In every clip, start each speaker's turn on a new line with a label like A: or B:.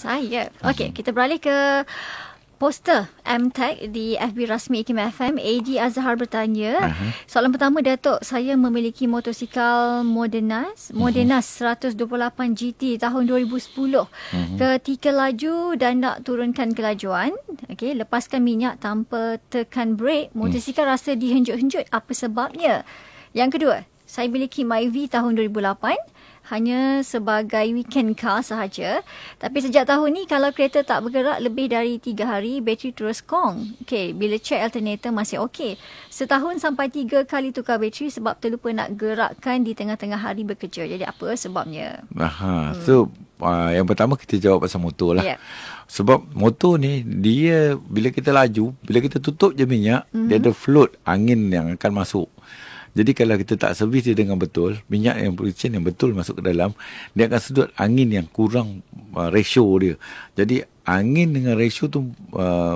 A: Saya. Okey, kita beralih ke poster MTech di FB rasmi IKIM FM. AD Azhar bertanya, soalan pertama, Datuk, saya memiliki motosikal Modenas 128 GT tahun 2010. Ketika laju dan nak turunkan kelajuan, lepaskan minyak tanpa tekan brek, motosikal rasa dihenjut-henjut. Apa sebabnya? Yang kedua, saya miliki Myvi tahun 2008. Hanya sebagai weekend car sahaja. Tapi sejak tahun ni, kalau kereta tak bergerak lebih dari 3 hari, bateri terus kong. Bila check alternator masih okey. Setahun sampai 3 kali tukar bateri sebab terlupa nak gerakkan di tengah-tengah hari bekerja. Jadi apa sebabnya?
B: So, yang pertama kita jawab pasal motor lah. Sebab motor ni, dia bila kita laju, bila kita tutup je minyak, dia ada float angin yang akan masuk. Jadi kalau kita tak servis dia dengan betul, minyak yang yang betul masuk ke dalam, dia akan sedut angin yang kurang ratio dia. Jadi angin dengan ratio tu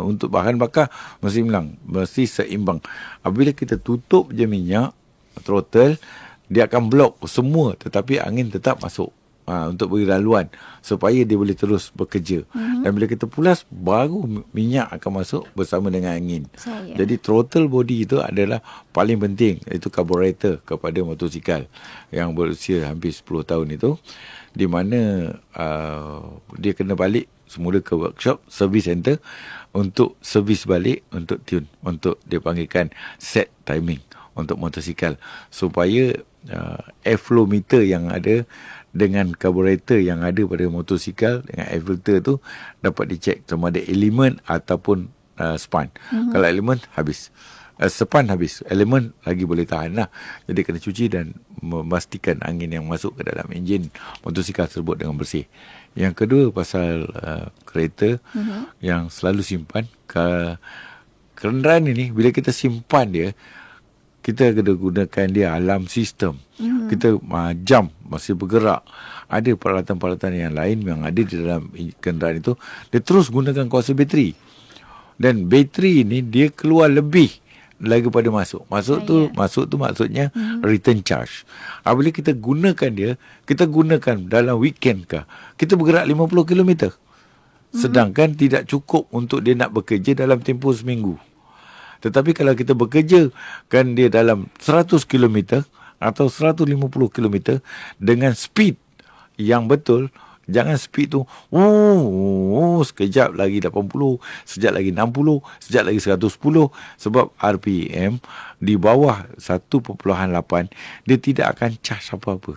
B: untuk bahan bakar mesti seimbang. Apabila kita tutup je minyak, throttle, dia akan block semua, tetapi angin tetap masuk untuk beri laluan supaya dia boleh terus bekerja. Dan bila kita pulas, baru minyak akan masuk bersama dengan angin. Jadi throttle body itu adalah paling penting, iaitu carburetor kepada motosikal yang berusia hampir 10 tahun itu, di mana dia kena balik semula ke workshop, service center untuk servis balik, untuk tune, untuk dia panggilkan set timing untuk motosikal, supaya airflow meter yang ada dengan carburetor yang ada pada motosikal dengan air filter tu dapat dicek sama ada elemen ataupun span. Kalau elemen habis, span habis, elemen lagi boleh tahan lah. Jadi kena cuci dan memastikan angin yang masuk ke dalam enjin motosikal tersebut dengan bersih. Yang kedua, pasal kereta yang selalu simpan. Kenderaan ini bila kita simpan dia, kita kena gunakan dia alarm sistem. Kita jam masih bergerak. Ada peralatan-peralatan yang lain yang ada di dalam kenderaan itu, dia terus gunakan kuasa bateri. Dan bateri ini dia keluar lebih lagi pada masuk. Masuk tu maksudnya return charge. Apabila kita gunakan dia, kita gunakan dalam weekend kah, kita bergerak 50 km. Sedangkan tidak cukup untuk dia nak bekerja dalam tempoh seminggu. Tetapi kalau kita bekerja kan dia dalam 100 km atau 150 km dengan speed yang betul, jangan speed tu sekejap lagi 80, sekejap lagi 60, sekejap lagi 110, sebab RPM di bawah 1.8 dia tidak akan charge apa-apa.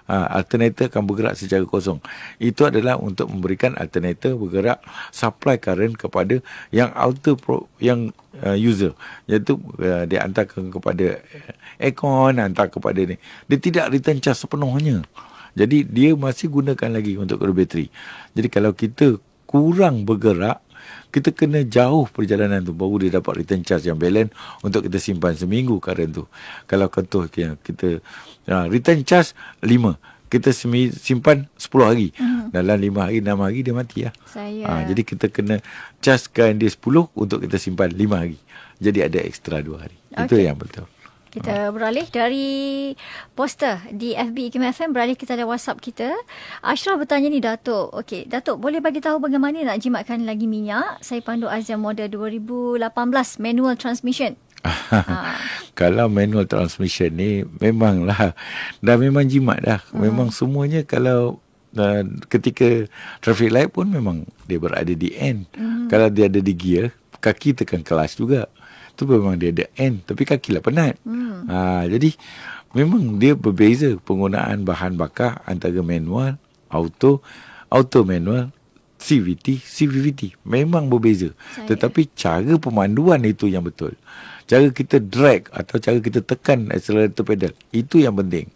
B: Alternator akan bergerak secara kosong. Itu adalah untuk memberikan alternator bergerak supply current kepada yang user, iaitu dia hantarkan kepada aircon, hantar kepada ni. Dia tidak return charge sepenuhnya. Jadi dia masih gunakan lagi untuk bateri. Jadi kalau kita kurang bergerak, kita kena jauh perjalanan tu baru dia dapat return charge yang balance untuk kita simpan seminggu current tu. Kalau contoh kita return charge 5, kita simpan 10 hari. Dalam 5 hari, 6 hari dia mati lah. Jadi kita kena chargekan dia 10 untuk kita simpan 5 hari. Jadi ada ekstra 2 hari. Itu yang betul.
A: Kita beralih dari poster di FB IKIM FM, beralih kita ada WhatsApp kita. Ashraf bertanya ni, Datuk. Datuk, boleh bagi tahu bagaimana nak jimatkan lagi minyak? Saya pandu Azia model 2018 manual transmission.
B: Kalau manual transmission ni memanglah dah memang jimat dah. Memang semuanya kalau ketika traffic light pun memang dia berada di end. Kalau dia ada di gear, kaki tekan clutch juga. Tu memang dia ada end, tapi kakilah penat. Jadi memang dia berbeza penggunaan bahan bakar antara manual, auto manual, CVT memang berbeza. Tetapi cara pemanduan itu yang betul. Cara kita drag atau cara kita tekan accelerator pedal, itu yang penting.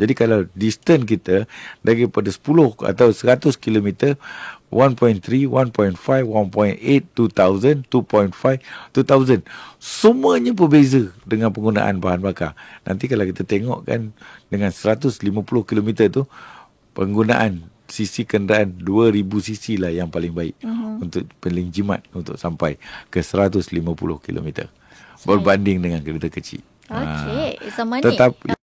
B: Jadi kalau distance kita daripada 10 atau 100 km, 1.3, 1.5, 1.8, 2,000, 2.5, 2,000. Semuanya berbeza dengan penggunaan bahan bakar. Nanti kalau kita tengok kan, dengan 150 km tu, penggunaan cc kenderaan 2,000 cc lah yang paling baik untuk paling jimat untuk sampai ke 150 km. Berbanding dengan kereta kecil.
A: Okey, sama ni.
B: Tetapi